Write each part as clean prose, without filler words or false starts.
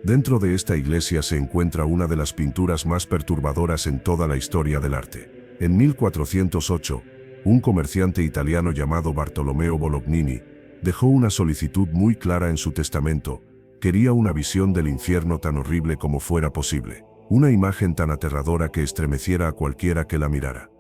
Dentro de esta iglesia se encuentra una de las pinturas más perturbadoras en toda la historia del arte. En 1408, un comerciante italiano llamado Bartolomeo Bolognini dejó una solicitud muy clara en su testamento. Quería una visión del infierno tan horrible como fuera posible, una imagen tan aterradora que estremeciera a cualquiera que la mirara.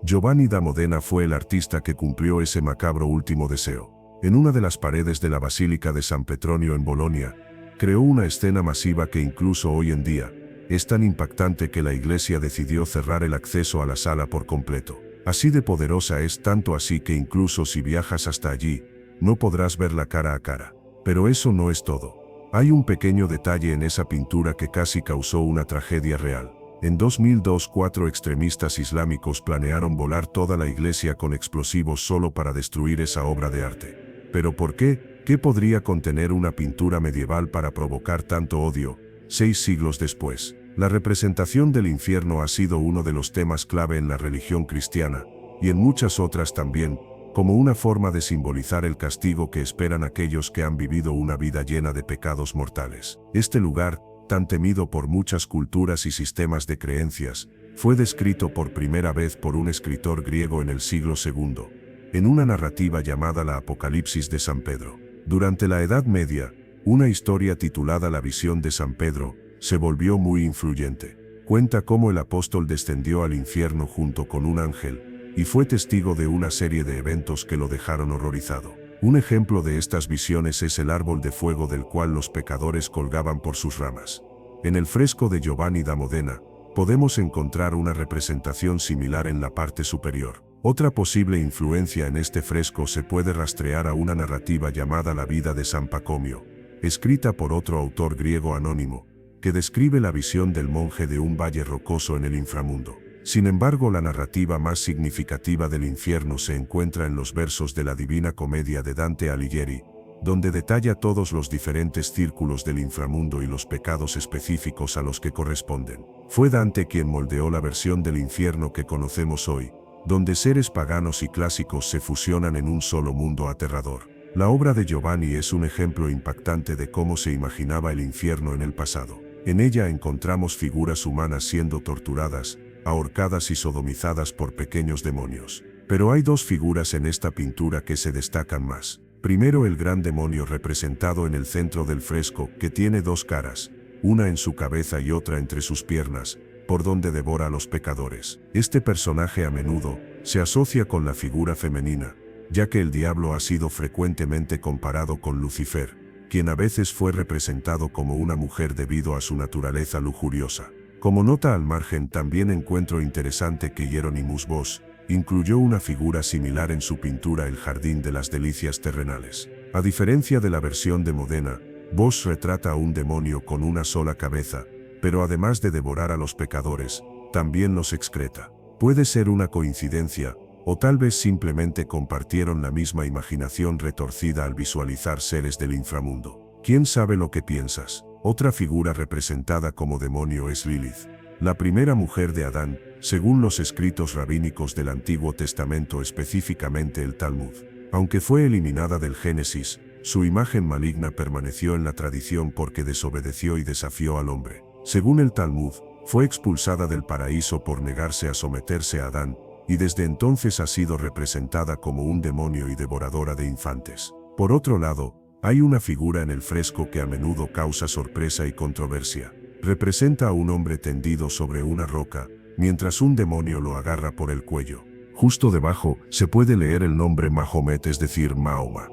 Giovanni da Modena fue el artista que cumplió ese macabro último deseo. En una de las paredes de la Basílica de San Petronio en Bolonia, creó una escena masiva que incluso hoy en día es tan impactante que la iglesia decidió cerrar el acceso a la sala por completo. Así de poderosa es, tanto así que incluso si viajas hasta allí, no podrás verla cara a cara. Pero eso no es todo. Hay un pequeño detalle en esa pintura que casi causó una tragedia real. En 2002, 4 extremistas islámicos planearon volar toda la iglesia con explosivos solo para destruir esa obra de arte. ¿Pero por qué? ¿Qué podría contener una pintura medieval para provocar tanto odio? 6 siglos después, la representación del infierno ha sido uno de los temas clave en la religión cristiana, y en muchas otras también, como una forma de simbolizar el castigo que esperan aquellos que han vivido una vida llena de pecados mortales. Este lugar, tan temido por muchas culturas y sistemas de creencias, fue descrito por primera vez por un escritor griego en el siglo II, en una narrativa llamada la Apocalipsis de San Pedro. Durante la Edad Media, una historia titulada La visión de San Pedro se volvió muy influyente. Cuenta cómo el apóstol descendió al infierno junto con un ángel y fue testigo de una serie de eventos que lo dejaron horrorizado. Un ejemplo de estas visiones es el árbol de fuego del cual los pecadores colgaban por sus ramas. En el fresco de Giovanni da Modena, podemos encontrar una representación similar en la parte superior. Otra posible influencia en este fresco se puede rastrear a una narrativa llamada La vida de San Pacomio, escrita por otro autor griego anónimo, que describe la visión del monje de un valle rocoso en el inframundo. Sin embargo, la narrativa más significativa del infierno se encuentra en los versos de la Divina Comedia de Dante Alighieri, donde detalla todos los diferentes círculos del inframundo y los pecados específicos a los que corresponden. Fue Dante quien moldeó la versión del infierno que conocemos hoy, donde seres paganos y clásicos se fusionan en un solo mundo aterrador. La obra de Giovanni es un ejemplo impactante de cómo se imaginaba el infierno en el pasado. En ella encontramos figuras humanas siendo torturadas, ahorcadas y sodomizadas por pequeños demonios. Pero hay 2 figuras en esta pintura que se destacan más. Primero, el gran demonio representado en el centro del fresco, que tiene 2 caras, una en su cabeza y otra entre sus piernas, por donde devora a los pecadores. Este personaje a menudo se asocia con la figura femenina, ya que el diablo ha sido frecuentemente comparado con Lucifer, quien a veces fue representado como una mujer debido a su naturaleza lujuriosa. Como nota al margen, también encuentro interesante que Hieronymus Bosch incluyó una figura similar en su pintura El Jardín de las Delicias Terrenales. A diferencia de la versión de Modena, Bosch retrata a un demonio con una sola cabeza, pero además de devorar a los pecadores, también los excreta. Puede ser una coincidencia, o tal vez simplemente compartieron la misma imaginación retorcida al visualizar seres del inframundo. ¿Quién sabe lo que piensas? Otra figura representada como demonio es Lilith, la primera mujer de Adán, según los escritos rabínicos del Antiguo Testamento, específicamente el Talmud. Aunque fue eliminada del Génesis, su imagen maligna permaneció en la tradición porque desobedeció y desafió al hombre. Según el Talmud, fue expulsada del paraíso por negarse a someterse a Adán, y desde entonces ha sido representada como un demonio y devoradora de infantes. Por otro lado, hay una figura en el fresco que a menudo causa sorpresa y controversia. Representa a un hombre tendido sobre una roca, mientras un demonio lo agarra por el cuello. Justo debajo se puede leer el nombre Mahomet, es decir, Mahoma.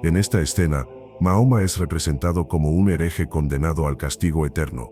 En esta escena, Mahoma es representado como un hereje condenado al castigo eterno,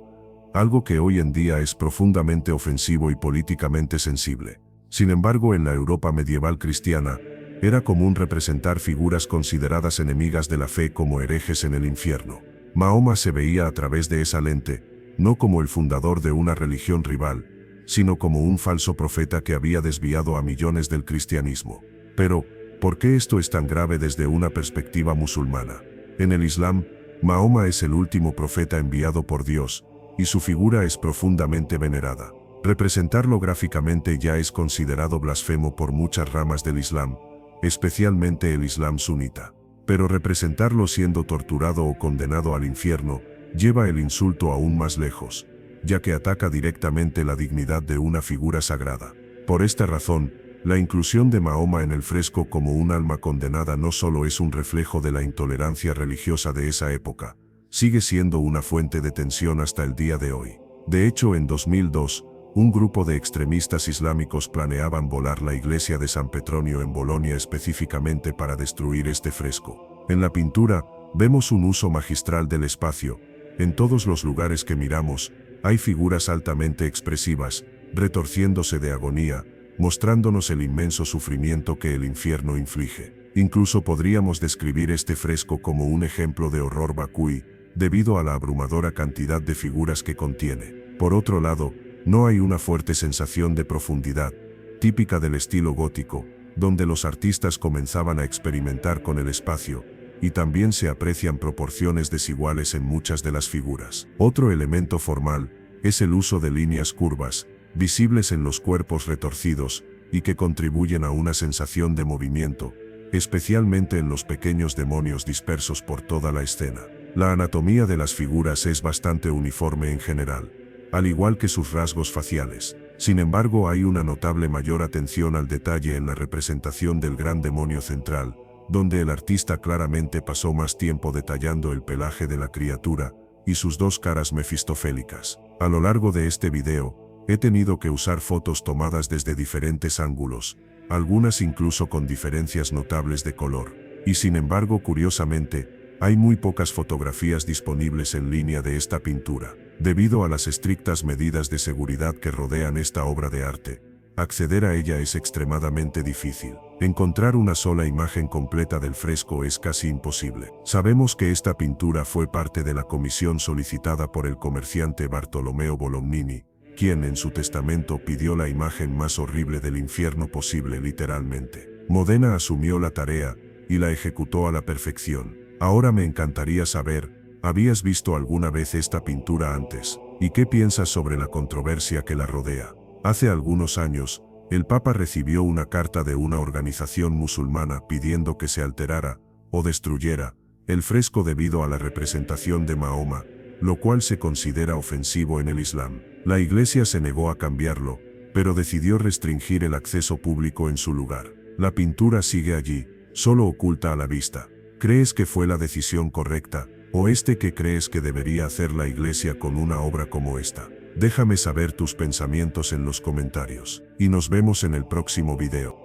algo que hoy en día es profundamente ofensivo y políticamente sensible. Sin embargo, en la Europa medieval cristiana, era común representar figuras consideradas enemigas de la fe como herejes en el infierno. Mahoma se veía a través de esa lente, no como el fundador de una religión rival, sino como un falso profeta que había desviado a millones del cristianismo. Pero, ¿por qué esto es tan grave desde una perspectiva musulmana? En el Islam, Mahoma es el último profeta enviado por Dios, y su figura es profundamente venerada. Representarlo gráficamente ya es considerado blasfemo por muchas ramas del Islam, especialmente el Islam sunita. Pero representarlo siendo torturado o condenado al infierno lleva el insulto aún más lejos, ya que ataca directamente la dignidad de una figura sagrada. Por esta razón, la inclusión de Mahoma en el fresco como un alma condenada no solo es un reflejo de la intolerancia religiosa de esa época, sigue siendo una fuente de tensión hasta el día de hoy. De hecho, en 2002, un grupo de extremistas islámicos planeaban volar la iglesia de San Petronio en Bolonia específicamente para destruir este fresco. En la pintura, vemos un uso magistral del espacio. En todos los lugares que miramos, hay figuras altamente expresivas, retorciéndose de agonía, mostrándonos el inmenso sufrimiento que el infierno inflige. Incluso podríamos describir este fresco como un ejemplo de horror vacui, debido a la abrumadora cantidad de figuras que contiene. Por otro lado, no hay una fuerte sensación de profundidad, típica del estilo gótico, donde los artistas comenzaban a experimentar con el espacio, y también se aprecian proporciones desiguales en muchas de las figuras. Otro elemento formal es el uso de líneas curvas, visibles en los cuerpos retorcidos, y que contribuyen a una sensación de movimiento, especialmente en los pequeños demonios dispersos por toda la escena. La anatomía de las figuras es bastante uniforme en general, al igual que sus rasgos faciales. Sin embargo, hay una notable mayor atención al detalle en la representación del gran demonio central, donde el artista claramente pasó más tiempo detallando el pelaje de la criatura y sus dos caras mefistofélicas. A lo largo de este video, he tenido que usar fotos tomadas desde diferentes ángulos, algunas incluso con diferencias notables de color. Y sin embargo, curiosamente, hay muy pocas fotografías disponibles en línea de esta pintura. Debido a las estrictas medidas de seguridad que rodean esta obra de arte, acceder a ella es extremadamente difícil. Encontrar una sola imagen completa del fresco es casi imposible. Sabemos que esta pintura fue parte de la comisión solicitada por el comerciante Bartolomeo Bolognini, quien en su testamento pidió la imagen más horrible del infierno posible literalmente. Modena asumió la tarea y la ejecutó a la perfección. Ahora me encantaría saber, ¿habías visto alguna vez esta pintura antes? ¿Y qué piensas sobre la controversia que la rodea? Hace algunos años, el Papa recibió una carta de una organización musulmana pidiendo que se alterara, o destruyera, el fresco debido a la representación de Mahoma, lo cual se considera ofensivo en el Islam. La Iglesia se negó a cambiarlo, pero decidió restringir el acceso público en su lugar. La pintura sigue allí, solo oculta a la vista. ¿Crees que fue la decisión correcta, o qué crees que debería hacer la Iglesia con una obra como esta? Déjame saber tus pensamientos en los comentarios, y nos vemos en el próximo video.